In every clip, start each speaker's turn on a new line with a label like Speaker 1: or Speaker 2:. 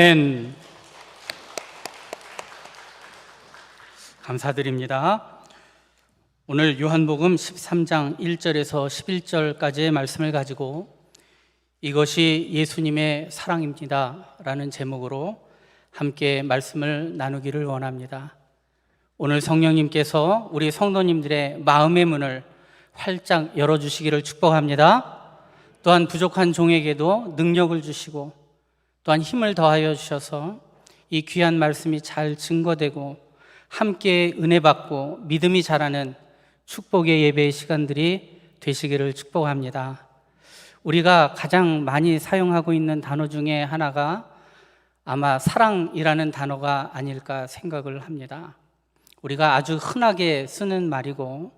Speaker 1: 아멘. 감사드립니다. 오늘 요한복음 13장 1절에서 11절까지의 말씀을 가지고 이것이 예수님의 사랑입니다 라는 제목으로 함께 말씀을 나누기를 원합니다. 오늘 성령님께서 우리 성도님들의 마음의 문을 활짝 열어주시기를 축복합니다. 또한 부족한 종에게도 능력을 주시고 또한 힘을 더하여 주셔서 이 귀한 말씀이 잘 증거되고 함께 은혜 받고 믿음이 자라는 축복의 예배의 시간들이 되시기를 축복합니다. 우리가 가장 많이 사용하고 있는 단어 중에 하나가 아마 사랑이라는 단어가 아닐까 생각을 합니다. 우리가 아주 흔하게 쓰는 말이고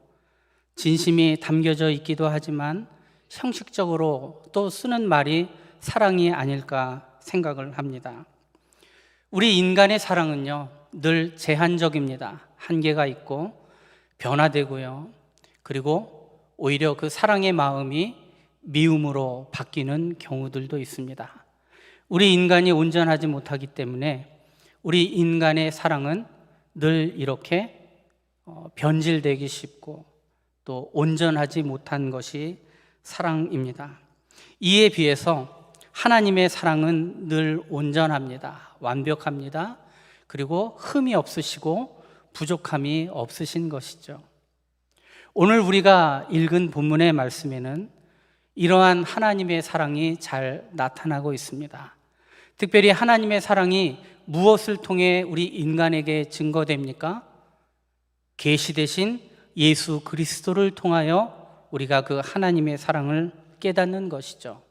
Speaker 1: 진심이 담겨져 있기도 하지만 형식적으로 또 쓰는 말이 사랑이 아닐까 생각을 합니다. 우리 인간의 사랑은요 늘 제한적입니다. 한계가 있고 변화되고요, 그리고 오히려 그 사랑의 마음이 미움으로 바뀌는 경우들도 있습니다. 우리 인간이 온전하지 못하기 때문에 우리 인간의 사랑은 늘 이렇게 변질되기 쉽고 또 온전하지 못한 것이 사랑입니다. 이에 비해서 하나님의 사랑은 늘 온전합니다. 완벽합니다. 그리고 흠이 없으시고 부족함이 없으신 것이죠. 오늘 우리가 읽은 본문의 말씀에는 이러한 하나님의 사랑이 잘 나타나고 있습니다. 특별히 하나님의 사랑이 무엇을 통해 우리 인간에게 증거됩니까? 계시되신 예수 그리스도를 통하여 우리가 그 하나님의 사랑을 깨닫는 것이죠.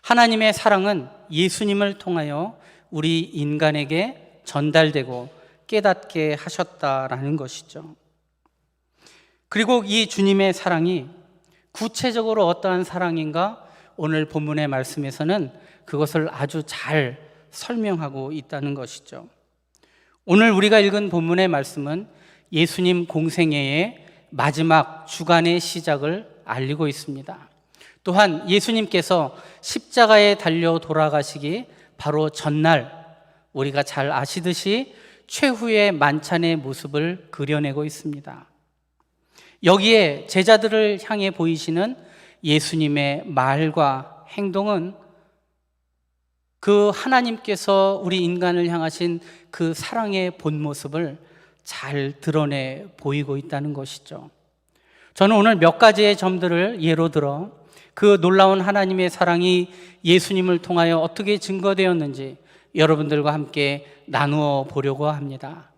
Speaker 1: 하나님의 사랑은 예수님을 통하여 우리 인간에게 전달되고 깨닫게 하셨다라는 것이죠. 그리고 이 주님의 사랑이 구체적으로 어떠한 사랑인가 오늘 본문의 말씀에서는 그것을 아주 잘 설명하고 있다는 것이죠. 오늘 우리가 읽은 본문의 말씀은 예수님 공생애의 마지막 주간의 시작을 알리고 있습니다. 또한 예수님께서 십자가에 달려 돌아가시기 바로 전날 우리가 잘 아시듯이 최후의 만찬의 모습을 그려내고 있습니다. 여기에 제자들을 향해 보이시는 예수님의 말과 행동은 그 하나님께서 우리 인간을 향하신 그 사랑의 본 모습을 잘 드러내 보이고 있다는 것이죠. 저는 오늘 몇 가지의 점들을 예로 들어 그 놀라운 하나님의 사랑이 예수님을 통하여 어떻게 증거되었는지 여러분들과 함께 나누어 보려고 합니다.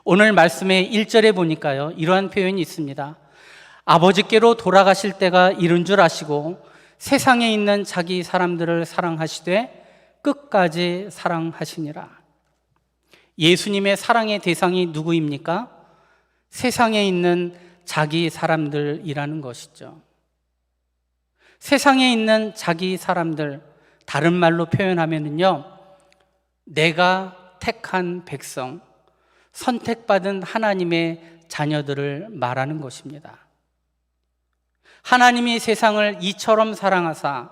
Speaker 1: 오늘 말씀의 1절에 보니까요 이러한 표현이 있습니다. 아버지께로 돌아가실 때가 이른 줄 아시고 세상에 있는 자기 사람들을 사랑하시되 끝까지 사랑하시니라. 예수님의 사랑의 대상이 누구입니까? 세상에 있는 자기 사람들이라는 것이죠. 세상에 있는 자기 사람들, 다른 말로 표현하면요 내가 택한 백성, 선택받은 하나님의 자녀들을 말하는 것입니다. 하나님이 세상을 이처럼 사랑하사,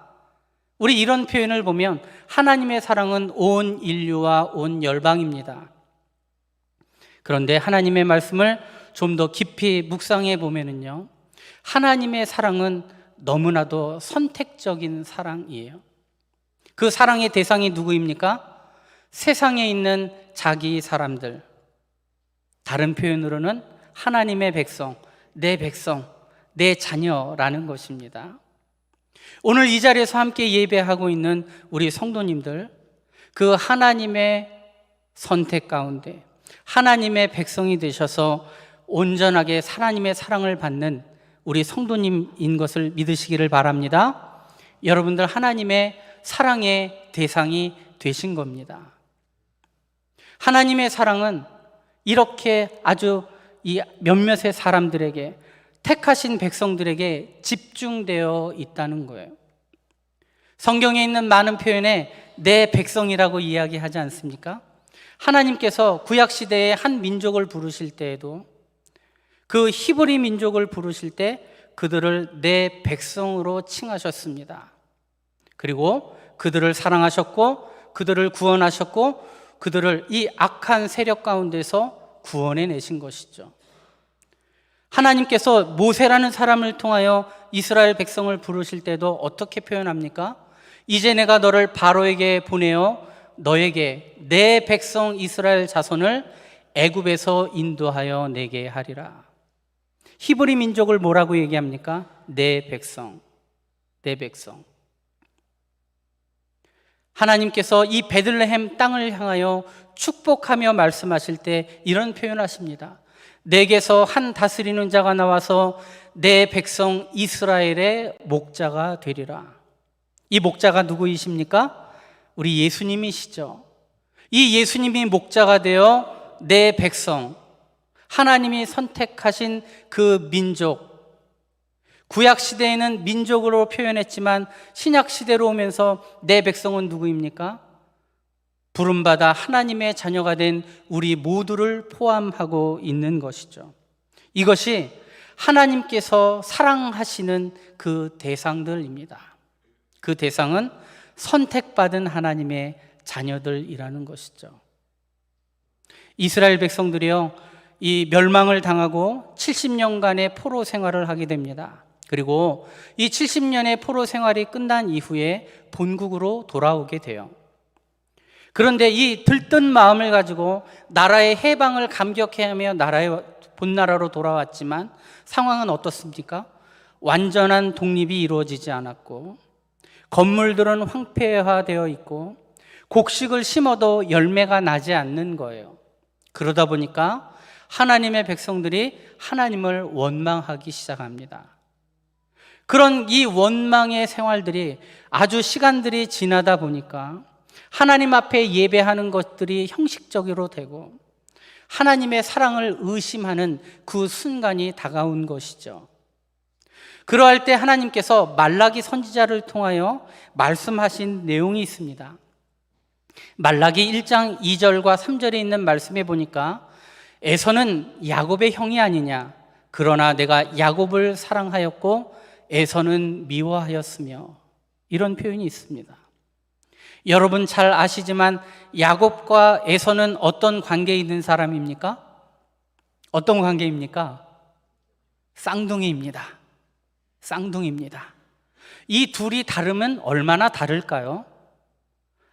Speaker 1: 우리 이런 표현을 보면 하나님의 사랑은 온 인류와 온 열방입니다. 그런데 하나님의 말씀을 좀 더 깊이 묵상해 보면요 하나님의 사랑은 너무나도 선택적인 사랑이에요. 그 사랑의 대상이 누구입니까? 세상에 있는 자기 사람들, 다른 표현으로는 하나님의 백성, 내 자녀라는 것입니다. 오늘 이 자리에서 함께 예배하고 있는 우리 성도님들, 그 하나님의 선택 가운데 하나님의 백성이 되셔서 온전하게 하나님의 사랑을 받는 우리 성도님인 것을 믿으시기를 바랍니다. 여러분들 하나님의 사랑의 대상이 되신 겁니다. 하나님의 사랑은 이렇게 아주 이 몇몇의 사람들에게, 택하신 백성들에게 집중되어 있다는 거예요. 성경에 있는 많은 표현에 내 백성이라고 이야기하지 않습니까? 하나님께서 구약시대의 한 민족을 부르실 때에도 그 히브리 민족을 부르실 때 그들을 내 백성으로 칭하셨습니다. 그리고 그들을 사랑하셨고 그들을 구원하셨고 그들을 이 악한 세력 가운데서 구원해 내신 것이죠. 하나님께서 모세라는 사람을 통하여 이스라엘 백성을 부르실 때도 어떻게 표현합니까? 이제 내가 너를 바로에게 보내어 너에게 내 백성 이스라엘 자손을 애굽에서 인도하여 내게 하리라. 히브리 민족을 뭐라고 얘기합니까? 내 백성, 내 백성. 하나님께서 이 베들레헴 땅을 향하여 축복하며 말씀하실 때 이런 표현하십니다. 내게서 한 다스리는 자가 나와서 내 백성 이스라엘의 목자가 되리라. 이 목자가 누구이십니까? 우리 예수님이시죠. 이 예수님이 목자가 되어 내 백성, 하나님이 선택하신 그 민족, 구약 시대에는 민족으로 표현했지만 신약 시대로 오면서 내 백성은 누구입니까? 부름받아 하나님의 자녀가 된 우리 모두를 포함하고 있는 것이죠. 이것이 하나님께서 사랑하시는 그 대상들입니다. 그 대상은 선택받은 하나님의 자녀들이라는 것이죠. 이스라엘 백성들이요, 이 멸망을 당하고 70년간의 포로 생활을 하게 됩니다. 그리고 이 70년의 포로 생활이 끝난 이후에 본국으로 돌아오게 돼요. 그런데 이 들뜬 마음을 가지고 나라의 해방을 감격해하며 나라의 본나라로 돌아왔지만 상황은 어떻습니까? 완전한 독립이 이루어지지 않았고 건물들은 황폐화되어 있고 곡식을 심어도 열매가 나지 않는 거예요. 그러다 보니까 하나님의 백성들이 하나님을 원망하기 시작합니다. 그런 이 원망의 생활들이 아주 시간들이 지나다 보니까 하나님 앞에 예배하는 것들이 형식적으로 되고 하나님의 사랑을 의심하는 그 순간이 다가온 것이죠. 그러할 때 하나님께서 말라기 선지자를 통하여 말씀하신 내용이 있습니다. 말라기 1장 2절과 3절에 있는 말씀에 보니까 에서는 야곱의 형이 아니냐, 그러나 내가 야곱을 사랑하였고 에서는 미워하였으며, 이런 표현이 있습니다. 여러분 잘 아시지만 야곱과 에서는 어떤 관계에 있는 사람입니까? 어떤 관계입니까? 쌍둥이입니다. 쌍둥이입니다. 이 둘이 다르면 얼마나 다를까요?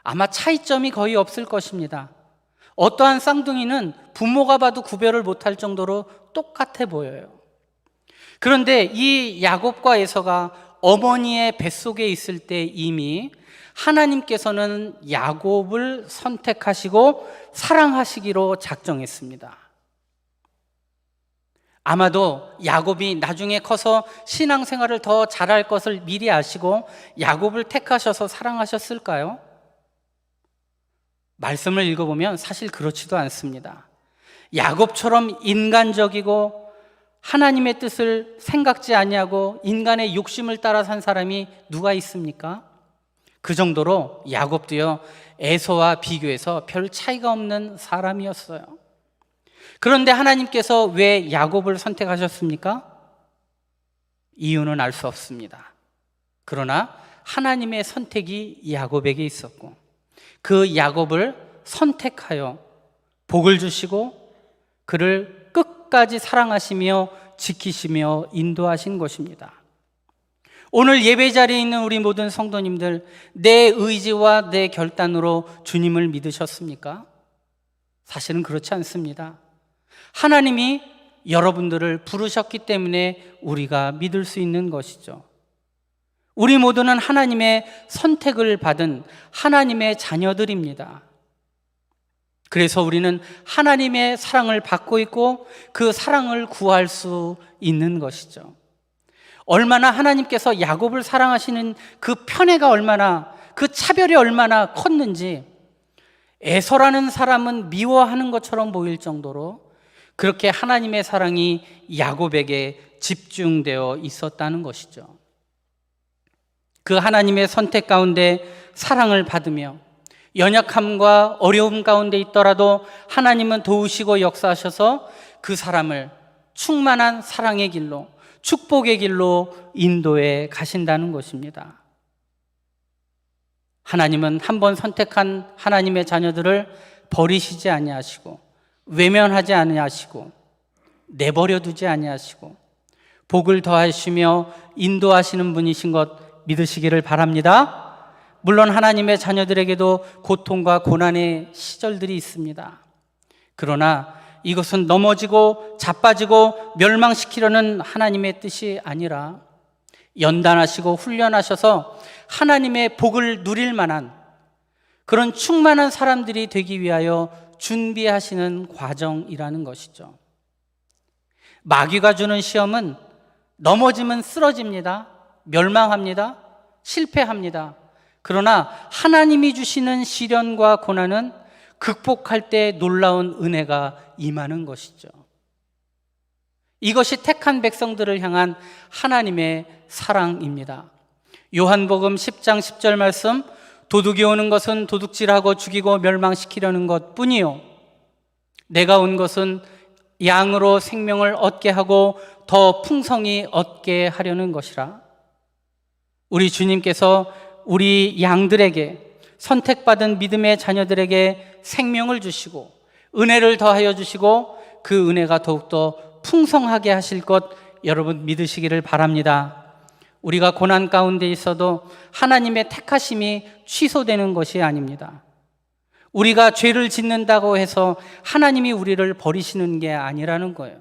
Speaker 1: 아마 차이점이 거의 없을 것입니다. 어떠한 쌍둥이는 부모가 봐도 구별을 못할 정도로 똑같아 보여요. 그런데 이 야곱과 에서가 어머니의 뱃속에 있을 때 이미 하나님께서는 야곱을 선택하시고 사랑하시기로 작정했습니다. 아마도 야곱이 나중에 커서 신앙생활을 더 잘할 것을 미리 아시고 야곱을 택하셔서 사랑하셨을까요? 말씀을 읽어보면 사실 그렇지도 않습니다. 야곱처럼 인간적이고 하나님의 뜻을 생각지 아니하고 인간의 욕심을 따라 산 사람이 누가 있습니까? 그 정도로 야곱도요, 에서와 비교해서 별 차이가 없는 사람이었어요. 그런데 하나님께서 왜 야곱을 선택하셨습니까? 이유는 알 수 없습니다. 그러나 하나님의 선택이 야곱에게 있었고 그 야곱을 선택하여 복을 주시고 그를 끝까지 사랑하시며 지키시며 인도하신 것입니다. 오늘 예배 자리에 있는 우리 모든 성도님들, 내 의지와 내 결단으로 주님을 믿으셨습니까? 사실은 그렇지 않습니다. 하나님이 여러분들을 부르셨기 때문에 우리가 믿을 수 있는 것이죠. 우리 모두는 하나님의 선택을 받은 하나님의 자녀들입니다. 그래서 우리는 하나님의 사랑을 받고 있고 그 사랑을 구할 수 있는 것이죠. 얼마나 하나님께서 야곱을 사랑하시는 그 편애가 얼마나, 그 차별이 얼마나 컸는지 에서라는 사람은 미워하는 것처럼 보일 정도로 그렇게 하나님의 사랑이 야곱에게 집중되어 있었다는 것이죠. 그 하나님의 선택 가운데 사랑을 받으며 연약함과 어려움 가운데 있더라도 하나님은 도우시고 역사하셔서 그 사람을 충만한 사랑의 길로, 축복의 길로 인도해 가신다는 것입니다. 하나님은 한 번 선택한 하나님의 자녀들을 버리시지 아니하시고 외면하지 아니하시고 내버려 두지 아니하시고 복을 더하시며 인도하시는 분이신 것 믿으시기를 바랍니다. 물론 하나님의 자녀들에게도 고통과 고난의 시절들이 있습니다. 그러나 이것은 넘어지고 자빠지고 멸망시키려는 하나님의 뜻이 아니라 연단하시고 훈련하셔서 하나님의 복을 누릴 만한 그런 충만한 사람들이 되기 위하여 준비하시는 과정이라는 것이죠. 마귀가 주는 시험은 넘어지면 쓰러집니다. 멸망합니다. 실패합니다. 그러나 하나님이 주시는 시련과 고난은 극복할 때 놀라운 은혜가 임하는 것이죠. 이것이 택한 백성들을 향한 하나님의 사랑입니다. 요한복음 10장 10절 말씀, 도둑이 오는 것은 도둑질하고 죽이고 멸망시키려는 것뿐이요 내가 온 것은 양으로 생명을 얻게 하고 더 풍성히 얻게 하려는 것이라. 우리 주님께서 우리 양들에게, 선택받은 믿음의 자녀들에게 생명을 주시고 은혜를 더하여 주시고 그 은혜가 더욱더 풍성하게 하실 것 여러분 믿으시기를 바랍니다. 우리가 고난 가운데 있어도 하나님의 택하심이 취소되는 것이 아닙니다. 우리가 죄를 짓는다고 해서 하나님이 우리를 버리시는 게 아니라는 거예요.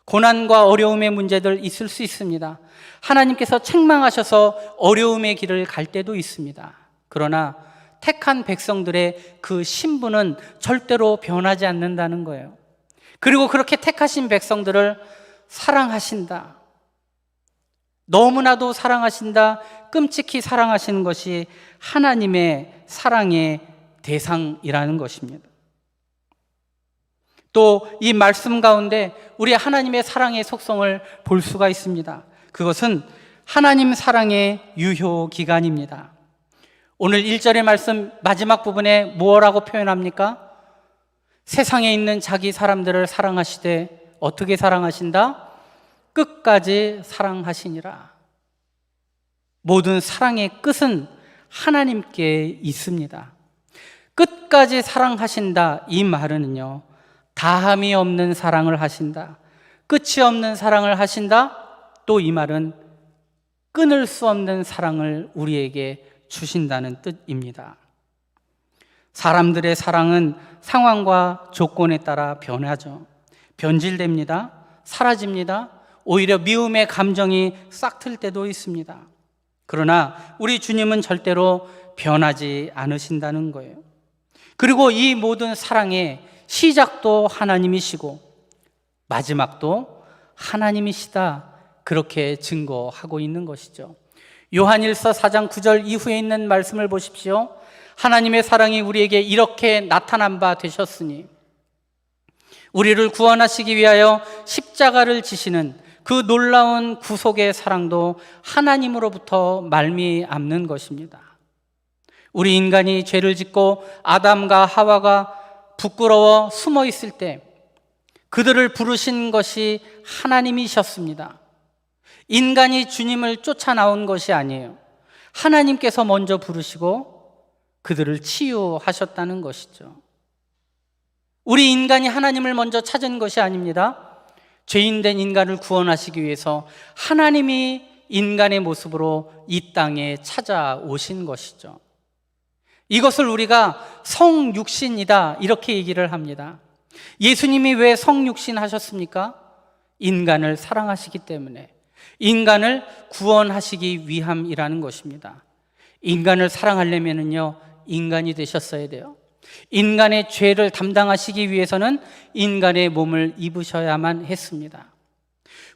Speaker 1: 고난과 어려움의 문제들 있을 수 있습니다. 하나님께서 책망하셔서 어려움의 길을 갈 때도 있습니다. 그러나 택한 백성들의 그 신분은 절대로 변하지 않는다는 거예요. 그리고 그렇게 택하신 백성들을 사랑하신다. 너무나도 사랑하신다. 끔찍히 사랑하시는 것이 하나님의 사랑의 대상이라는 것입니다. 또 이 말씀 가운데 우리 하나님의 사랑의 속성을 볼 수가 있습니다. 그것은 하나님 사랑의 유효 기간입니다. 오늘 1절의 말씀 마지막 부분에 뭐라고 표현합니까? 세상에 있는 자기 사람들을 사랑하시되 어떻게 사랑하신다? 끝까지 사랑하시니라. 모든 사랑의 끝은 하나님께 있습니다. 끝까지 사랑하신다 이 말은요, 다함이 없는 사랑을 하신다, 끝이 없는 사랑을 하신다. 또 이 말은 끊을 수 없는 사랑을 우리에게 주신다는 뜻입니다. 사람들의 사랑은 상황과 조건에 따라 변하죠. 변질됩니다. 사라집니다. 오히려 미움의 감정이 싹틀 때도 있습니다. 그러나 우리 주님은 절대로 변하지 않으신다는 거예요. 그리고 이 모든 사랑의 시작도 하나님이시고 마지막도 하나님이시다, 그렇게 증거하고 있는 것이죠. 요한일서 4장 9절 이후에 있는 말씀을 보십시오. 하나님의 사랑이 우리에게 이렇게 나타난 바 되셨으니 우리를 구원하시기 위하여 십자가를 지시는 그 놀라운 구속의 사랑도 하나님으로부터 말미암는 것입니다. 우리 인간이 죄를 짓고 아담과 하와가 부끄러워 숨어 있을 때 그들을 부르신 것이 하나님이셨습니다. 인간이 주님을 쫓아 나온 것이 아니에요. 하나님께서 먼저 부르시고 그들을 치유하셨다는 것이죠. 우리 인간이 하나님을 먼저 찾은 것이 아닙니다. 죄인된 인간을 구원하시기 위해서 하나님이 인간의 모습으로 이 땅에 찾아오신 것이죠. 이것을 우리가 성육신이다 이렇게 얘기를 합니다. 예수님이 왜 성육신 하셨습니까? 인간을 사랑하시기 때문에, 인간을 구원하시기 위함이라는 것입니다. 인간을 사랑하려면요, 인간이 되셨어야 돼요. 인간의 죄를 담당하시기 위해서는 인간의 몸을 입으셔야만 했습니다.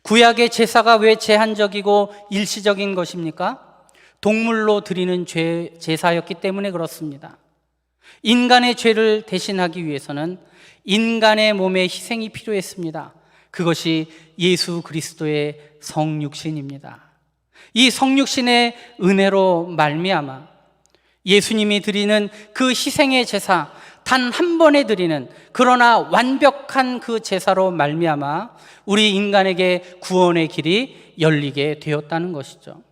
Speaker 1: 구약의 제사가 왜 제한적이고 일시적인 것입니까? 동물로 드리는 제사였기 때문에 그렇습니다. 인간의 죄를 대신하기 위해서는 인간의 몸의 희생이 필요했습니다. 그것이 예수 그리스도의 성육신입니다. 이 성육신의 은혜로 말미암아 예수님이 드리는 그 희생의 제사, 단 한 번에 드리는 그러나 완벽한 그 제사로 말미암아 우리 인간에게 구원의 길이 열리게 되었다는 것이죠.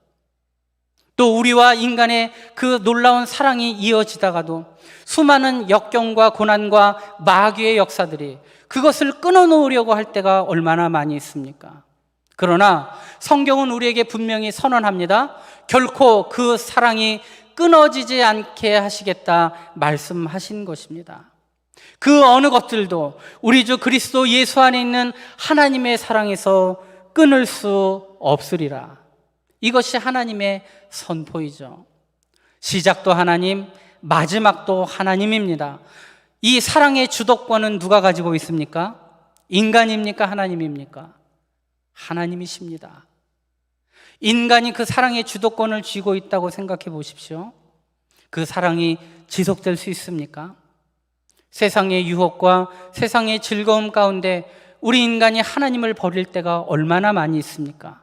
Speaker 1: 또 우리와 인간의 그 놀라운 사랑이 이어지다가도 수많은 역경과 고난과 마귀의 역사들이 그것을 끊어놓으려고 할 때가 얼마나 많이 있습니까? 그러나 성경은 우리에게 분명히 선언합니다. 결코 그 사랑이 끊어지지 않게 하시겠다 말씀하신 것입니다. 그 어느 것들도 우리 주 그리스도 예수 안에 있는 하나님의 사랑에서 끊을 수 없으리라. 이것이 하나님의 선포이죠. 시작도 하나님, 마지막도 하나님입니다. 이 사랑의 주도권은 누가 가지고 있습니까? 인간입니까? 하나님입니까? 하나님이십니다. 인간이 그 사랑의 주도권을 쥐고 있다고 생각해 보십시오. 그 사랑이 지속될 수 있습니까? 세상의 유혹과 세상의 즐거움 가운데 우리 인간이 하나님을 버릴 때가 얼마나 많이 있습니까?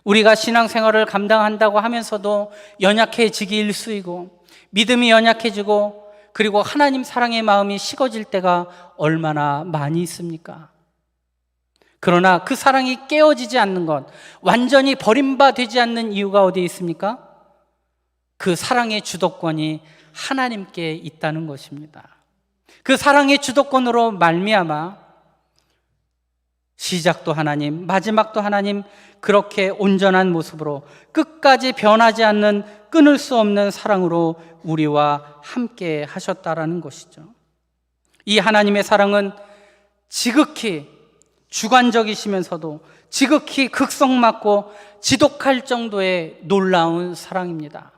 Speaker 1: 우리가 신앙생활을 감당한다고 하면서도 연약해지기 일쑤이고 믿음이 연약해지고 그리고 하나님 사랑의 마음이 식어질 때가 얼마나 많이 있습니까? 그러나 그 사랑이 깨어지지 않는 것, 완전히 버림받지 않는 이유가 어디에 있습니까? 그 사랑의 주도권이 하나님께 있다는 것입니다. 그 사랑의 주도권으로 말미암아 시작도 하나님, 마지막도 하나님, 그렇게 온전한 모습으로 끝까지 변하지 않는 끊을 수 없는 사랑으로 우리와 함께 하셨다라는 것이죠. 이 하나님의 사랑은 지극히 주관적이시면서도 지극히 극성맞고 지독할 정도의 놀라운 사랑입니다.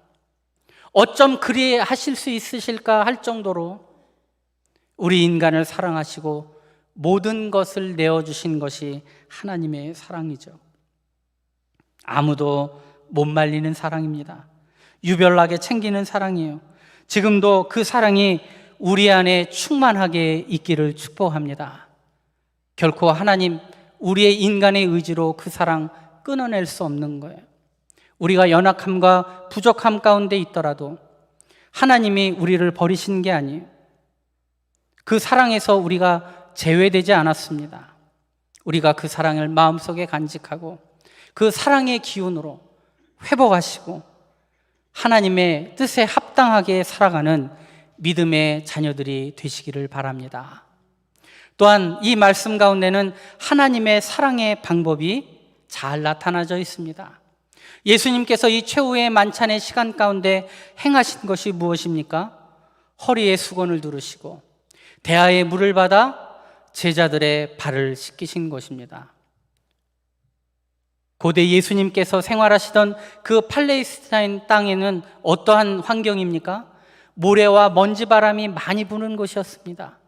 Speaker 1: 어쩜 그리 하실 수 있으실까 할 정도로 우리 인간을 사랑하시고 모든 것을 내어주신 것이 하나님의 사랑이죠. 아무도 못 말리는 사랑입니다. 유별나게 챙기는 사랑이에요. 지금도 그 사랑이 우리 안에 충만하게 있기를 축복합니다. 결코 하나님, 우리의 인간의 의지로 그 사랑 끊어낼 수 없는 거예요. 우리가 연약함과 부족함 가운데 있더라도 하나님이 우리를 버리신 게 아니에요. 그 사랑에서 우리가 제외되지 않았습니다. 우리가 그 사랑을 마음속에 간직하고 그 사랑의 기운으로 회복하시고 하나님의 뜻에 합당하게 살아가는 믿음의 자녀들이 되시기를 바랍니다. 또한 이 말씀 가운데는 하나님의 사랑의 방법이 잘 나타나져 있습니다. 예수님께서 이 최후의 만찬의 시간 가운데 행하신 것이 무엇입니까? 허리에 수건을 두르시고 대야에 물을 받아 제자들의 발을 씻기신 것입니다. 고대 예수님께서 생활하시던 그 팔레스타인 땅에는 어떠한 환경입니까? 모래와 먼지바람이 많이 부는 곳이었습니다.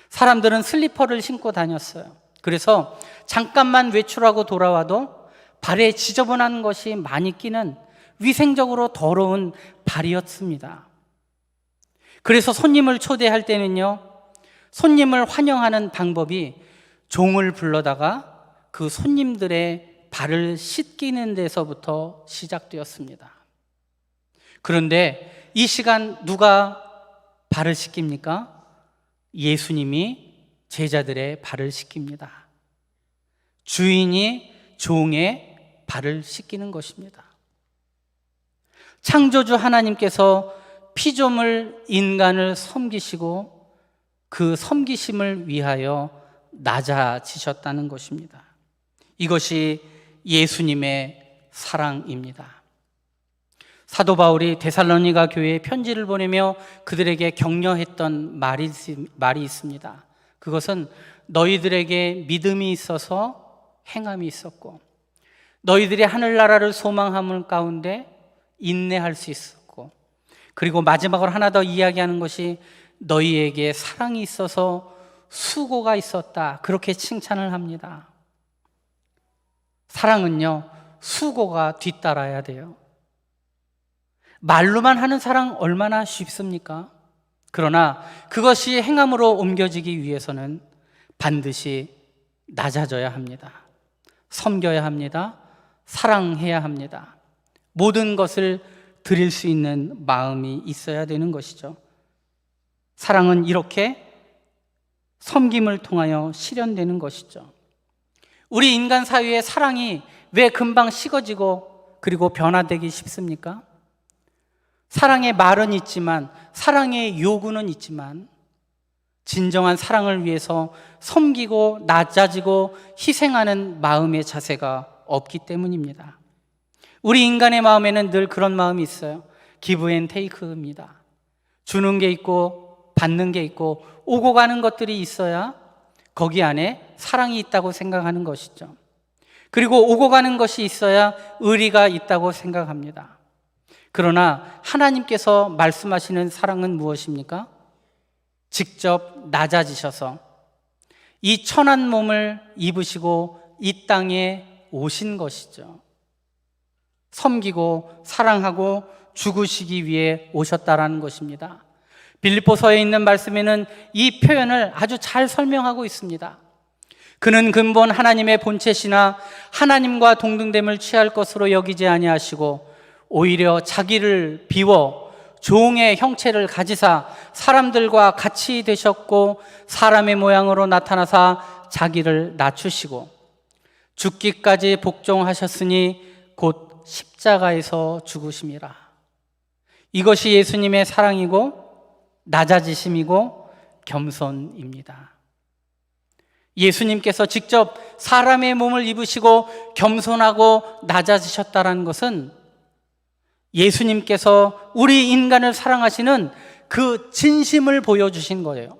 Speaker 1: 사람들은 슬리퍼를 신고 다녔어요. 그래서 잠깐만 외출하고 돌아와도 발에 지저분한 것이 많이 끼는 위생적으로 더러운 발이었습니다. 그래서 손님을 초대할 때는요, 손님을 환영하는 방법이 종을 불러다가 그 손님들의 발을 씻기는 데서부터 시작되었습니다. 그런데 이 시간 누가 발을 씻깁니까? 예수님이 제자들의 발을 씻깁니다. 주인이 종의 발을 씻기는 것입니다. 창조주 하나님께서 피조물 인간을 섬기시고 그 섬기심을 위하여 낮아지셨다는 것입니다. 이것이 예수님의 사랑입니다. 사도 바울이 데살로니가 교회에 편지를 보내며 그들에게 격려했던 말이 있습니다. 그것은 너희들에게 믿음이 있어서 행함이 있었고 너희들이 하늘나라를 소망함을 가운데 인내할 수 있었고 그리고 마지막으로 하나 더 이야기하는 것이 너희에게 사랑이 있어서 수고가 있었다. 그렇게 칭찬을 합니다. 사랑은요, 수고가 뒤따라야 돼요. 말로만 하는 사랑 얼마나 쉽습니까? 그러나 그것이 행함으로 옮겨지기 위해서는 반드시 낮아져야 합니다. 섬겨야 합니다. 사랑해야 합니다. 모든 것을 드릴 수 있는 마음이 있어야 되는 것이죠. 사랑은 이렇게 섬김을 통하여 실현되는 것이죠. 우리 인간 사이의 사랑이 왜 금방 식어지고 그리고 변화되기 쉽습니까? 사랑의 말은 있지만, 사랑의 요구는 있지만, 진정한 사랑을 위해서 섬기고 낮아지고 희생하는 마음의 자세가 없기 때문입니다. 우리 인간의 마음에는 늘 그런 마음이 있어요. 기브 앤 테이크입니다. 주는 게 있고 받는 게 있고 오고 가는 것들이 있어야 거기 안에 사랑이 있다고 생각하는 것이죠. 그리고 오고 가는 것이 있어야 의리가 있다고 생각합니다. 그러나 하나님께서 말씀하시는 사랑은 무엇입니까? 직접 낮아지셔서 이 천한 몸을 입으시고 이 땅에 오신 것이죠. 섬기고 사랑하고 죽으시기 위해 오셨다라는 것입니다. 빌립보서에 있는 말씀에는 이 표현을 아주 잘 설명하고 있습니다. 그는 근본 하나님의 본체시나 하나님과 동등됨을 취할 것으로 여기지 아니하시고 오히려 자기를 비워 종의 형체를 가지사 사람들과 같이 되셨고 사람의 모양으로 나타나사 자기를 낮추시고 죽기까지 복종하셨으니 곧 십자가에서 죽으심이라. 이것이 예수님의 사랑이고 낮아지심이고 겸손입니다. 예수님께서 직접 사람의 몸을 입으시고 겸손하고 낮아지셨다는 것은 예수님께서 우리 인간을 사랑하시는 그 진심을 보여주신 거예요.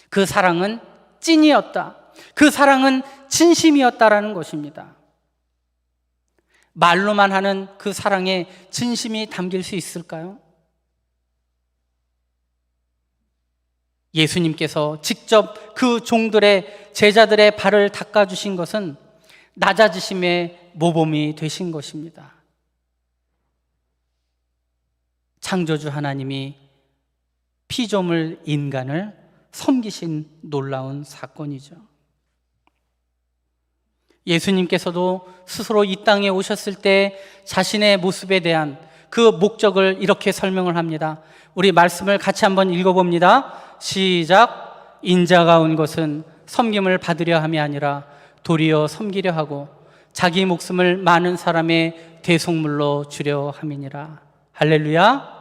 Speaker 1: 그 사랑은 찐이었다. 그 사랑은 진심이었다라는 것입니다. 말로만 하는 그 사랑에 진심이 담길 수 있을까요? 예수님께서 직접 그 종들의 제자들의 발을 닦아주신 것은 낮아지심의 모범이 되신 것입니다. 창조주 하나님이 피조물 인간을 섬기신 놀라운 사건이죠. 예수님께서도 스스로 이 땅에 오셨을 때 자신의 모습에 대한 그 목적을 이렇게 설명을 합니다. 우리 말씀을 같이 한번 읽어봅니다. 시작. 인자가 온 것은 섬김을 받으려 함이 아니라 도리어 섬기려 하고 자기 목숨을 많은 사람의 대속물로 주려 함이니라. 할렐루야.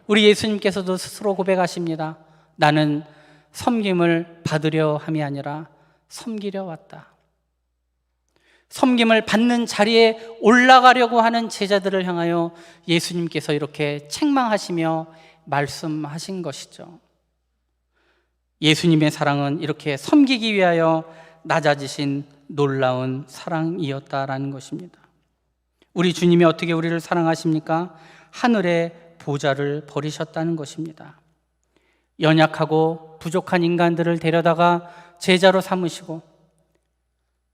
Speaker 1: 우리 예수님께서도 스스로 고백하십니다. 나는 섬김을 받으려 함이 아니라 섬기려 왔다. 섬김을 받는 자리에 올라가려고 하는 제자들을 향하여 예수님께서 이렇게 책망하시며 말씀하신 것이죠. 예수님의 사랑은 이렇게 섬기기 위하여 낮아지신 놀라운 사랑이었다라는 것입니다. 우리 주님이 어떻게 우리를 사랑하십니까? 하늘의 보좌를 버리셨다는 것입니다. 연약하고 부족한 인간들을 데려다가 제자로 삼으시고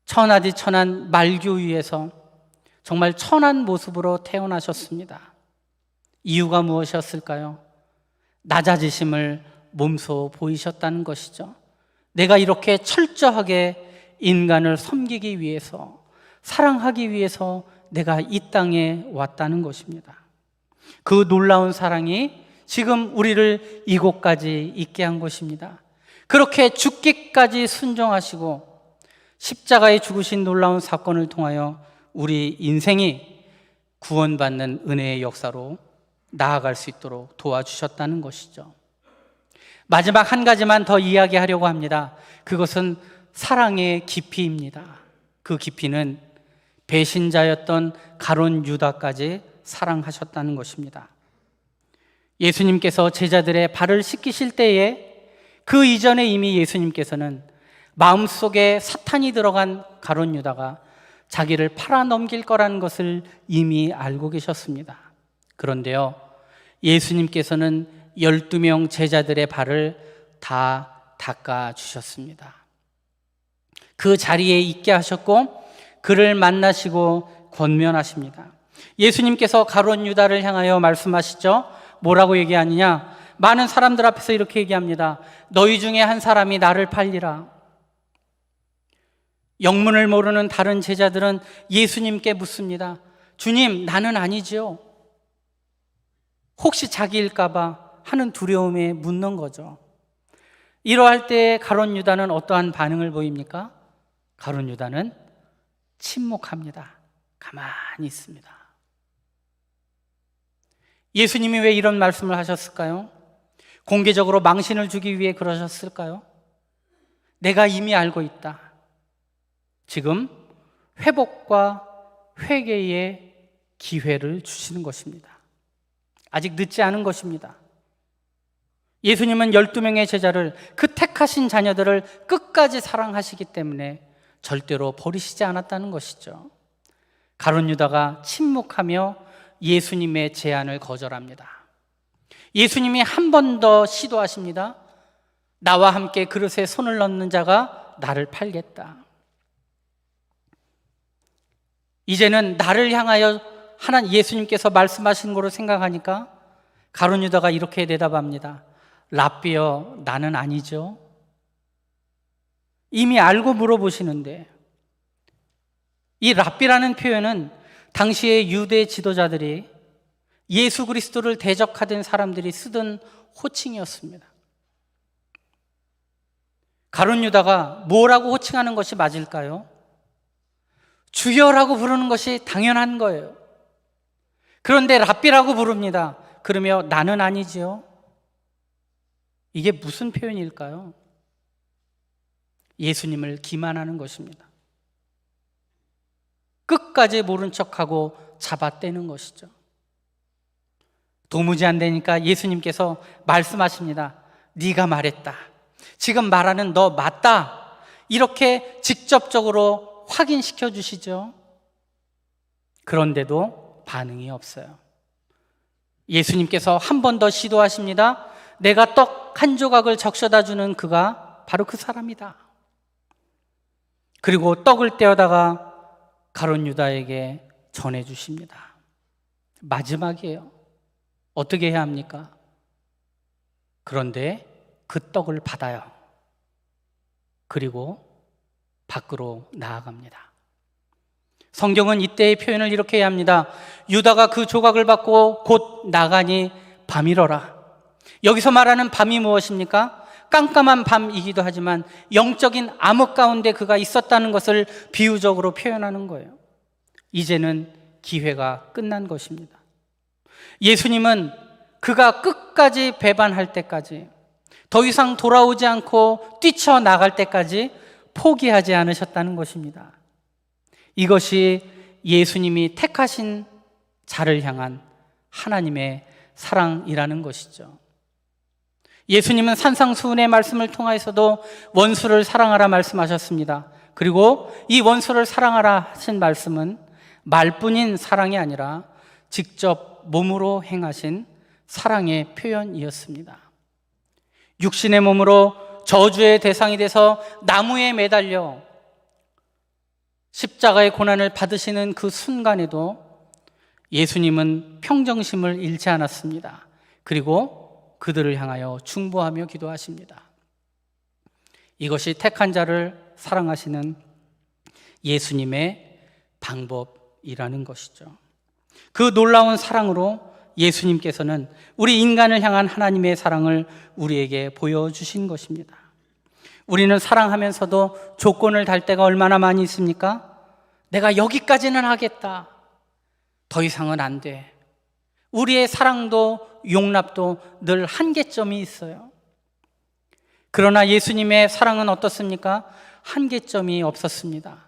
Speaker 1: 천하디 천한 말교 위에서 정말 천한 모습으로 태어나셨습니다. 이유가 무엇이었을까요? 낮아지심을 몸소 보이셨다는 것이죠. 내가 이렇게 철저하게 인간을 섬기기 위해서, 사랑하기 위해서 내가 이 땅에 왔다는 것입니다. 그 놀라운 사랑이 지금 우리를 이곳까지 있게 한 것입니다. 그렇게 죽기까지 순종하시고 십자가에 죽으신 놀라운 사건을 통하여 우리 인생이 구원받는 은혜의 역사로 나아갈 수 있도록 도와주셨다는 것이죠. 마지막 한 가지만 더 이야기하려고 합니다. 그것은 사랑의 깊이입니다. 그 깊이는 배신자였던 가룟 유다까지 사랑하셨다는 것입니다. 예수님께서 제자들의 발을 씻기실 때에 그 이전에 이미 예수님께서는 마음속에 사탄이 들어간 가룟 유다가 자기를 팔아넘길 거라는 것을 이미 알고 계셨습니다. 그런데요, 예수님께서는 12명 제자들의 발을 다 닦아주셨습니다. 그 자리에 있게 하셨고 그를 만나시고 권면하십니다. 예수님께서 가룟 유다를 향하여 말씀하시죠. 뭐라고 얘기하느냐? 많은 사람들 앞에서 이렇게 얘기합니다. 너희 중에 한 사람이 나를 팔리라. 영문을 모르는 다른 제자들은 예수님께 묻습니다. 주님, 나는 아니지요. 혹시 자기일까봐 하는 두려움에 묻는 거죠. 이러할 때 가룟 유다는 어떠한 반응을 보입니까? 가룟 유다는 침묵합니다. 가만히 있습니다. 예수님이 왜 이런 말씀을 하셨을까요? 공개적으로 망신을 주기 위해 그러셨을까요? 내가 이미 알고 있다. 지금 회복과 회개의 기회를 주시는 것입니다. 아직 늦지 않은 것입니다. 예수님은 12명의 제자를, 그 택하신 자녀들을 끝까지 사랑하시기 때문에 절대로 버리시지 않았다는 것이죠. 가룟 유다가 침묵하며 예수님의 제안을 거절합니다. 예수님이 한 번 더 시도하십니다. 나와 함께 그릇에 손을 넣는 자가 나를 팔겠다. 이제는 나를 향하여 하나님 예수님께서 말씀하신 거로 생각하니까 가룟 유다가 이렇게 대답합니다. 랍비여, 나는 아니죠. 이미 알고 물어보시는데, 이 랍비라는 표현은 당시의 유대 지도자들이 예수 그리스도를 대적하던 사람들이 쓰던 호칭이었습니다. 가룟 유다가 뭐라고 호칭하는 것이 맞을까요? 주여라고 부르는 것이 당연한 거예요. 그런데 랍비라고 부릅니다. 그러며 나는 아니지요. 이게 무슨 표현일까요? 예수님을 기만하는 것입니다. 끝까지 모른 척하고 잡아떼는 것이죠. 도무지 안 되니까 예수님께서 말씀하십니다. 네가 말했다. 지금 말하는 너 맞다. 이렇게 직접적으로 확인시켜 주시죠. 그런데도 반응이 없어요. 예수님께서 한 번 더 시도하십니다. 내가 떡 한 조각을 적셔다 주는 그가 바로 그 사람이다. 그리고 떡을 떼어다가 가룟 유다에게 전해주십니다. 마지막이에요. 어떻게 해야 합니까? 그런데 그 떡을 받아요. 그리고 밖으로 나아갑니다. 성경은 이때의 표현을 이렇게 해야 합니다. 유다가 그 조각을 받고 곧 나가니 밤이러라. 여기서 말하는 밤이 무엇입니까? 깜깜한 밤이기도 하지만 영적인 암흑 가운데 그가 있었다는 것을 비유적으로 표현하는 거예요. 이제는 기회가 끝난 것입니다. 예수님은 그가 끝까지 배반할 때까지, 더 이상 돌아오지 않고 뛰쳐나갈 때까지 포기하지 않으셨다는 것입니다. 이것이 예수님이 택하신 자를 향한 하나님의 사랑이라는 것이죠. 예수님은 산상수훈의 말씀을 통하여서도 원수를 사랑하라 말씀하셨습니다. 그리고 이 원수를 사랑하라 하신 말씀은 말뿐인 사랑이 아니라 직접 몸으로 행하신 사랑의 표현이었습니다. 육신의 몸으로 저주의 대상이 돼서 나무에 매달려 십자가의 고난을 받으시는 그 순간에도 예수님은 평정심을 잃지 않았습니다. 그리고 그들을 향하여 중보하며 기도하십니다. 이것이 택한 자를 사랑하시는 예수님의 방법이라는 것이죠. 그 놀라운 사랑으로 예수님께서는 우리 인간을 향한 하나님의 사랑을 우리에게 보여주신 것입니다. 우리는 사랑하면서도 조건을 달 때가 얼마나 많이 있습니까? 내가 여기까지는 하겠다. 더 이상은 안 돼. 우리의 사랑도 용납도 늘 한계점이 있어요. 그러나 예수님의 사랑은 어떻습니까? 한계점이 없었습니다.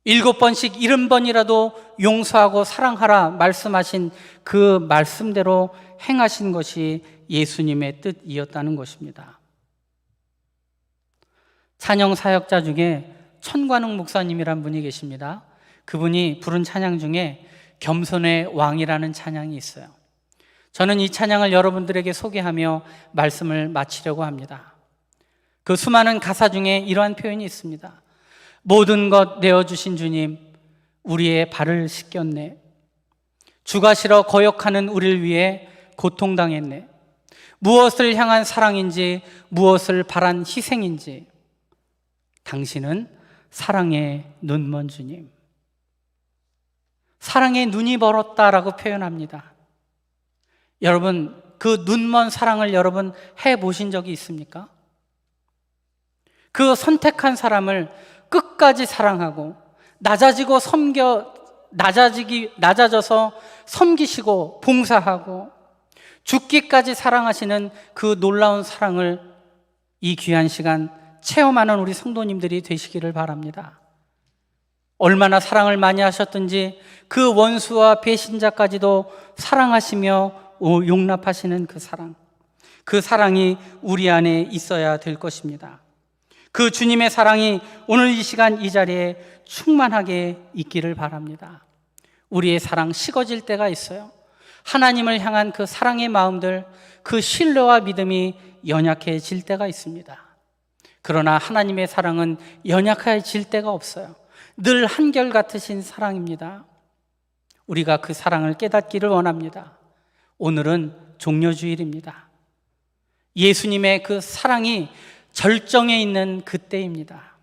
Speaker 1: 7번씩 70번이라도 용서하고 사랑하라 말씀하신 그 말씀대로 행하신 것이 예수님의 뜻이었다는 것입니다. 찬양 사역자 중에 천관웅 목사님이란 분이 계십니다. 그분이 부른 찬양 중에 겸손의 왕이라는 찬양이 있어요. 저는 이 찬양을 여러분들에게 소개하며 말씀을 마치려고 합니다. 그 수많은 가사 중에 이러한 표현이 있습니다. 모든 것 내어주신 주님, 우리의 발을 씻겼네. 주가 싫어 거역하는 우리를 위해 고통당했네. 무엇을 향한 사랑인지, 무엇을 바란 희생인지, 당신은 사랑의 눈먼 주님. 사랑의 눈이 멀었다라고 표현합니다. 여러분, 그 눈먼 사랑을 여러분 해보신 적이 있습니까? 그 선택한 사람을 끝까지 사랑하고 낮아지고 섬겨 낮아져서 섬기시고 봉사하고 죽기까지 사랑하시는 그 놀라운 사랑을 이 귀한 시간 체험하는 우리 성도님들이 되시기를 바랍니다. 얼마나 사랑을 많이 하셨든지 그 원수와 배신자까지도 사랑하시며 용납하시는 그 사랑이 우리 안에 있어야 될 것입니다. 그 주님의 사랑이 오늘 이 시간 이 자리에 충만하게 있기를 바랍니다. 우리의 사랑 식어질 때가 있어요. 하나님을 향한 그 사랑의 마음들, 그 신뢰와 믿음이 연약해질 때가 있습니다. 그러나 하나님의 사랑은 연약해질 때가 없어요. 늘 한결같으신 사랑입니다. 우리가 그 사랑을 깨닫기를 원합니다. 오늘은 종려주일입니다. 예수님의 그 사랑이 절정에 있는 그때입니다.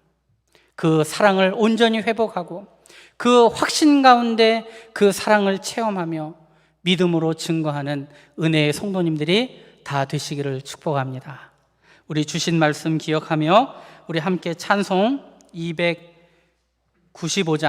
Speaker 1: 그 사랑을 온전히 회복하고 그 확신 가운데 그 사랑을 체험하며 믿음으로 증거하는 은혜의 성도님들이 다 되시기를 축복합니다. 우리 주신 말씀 기억하며 우리 함께 찬송 295장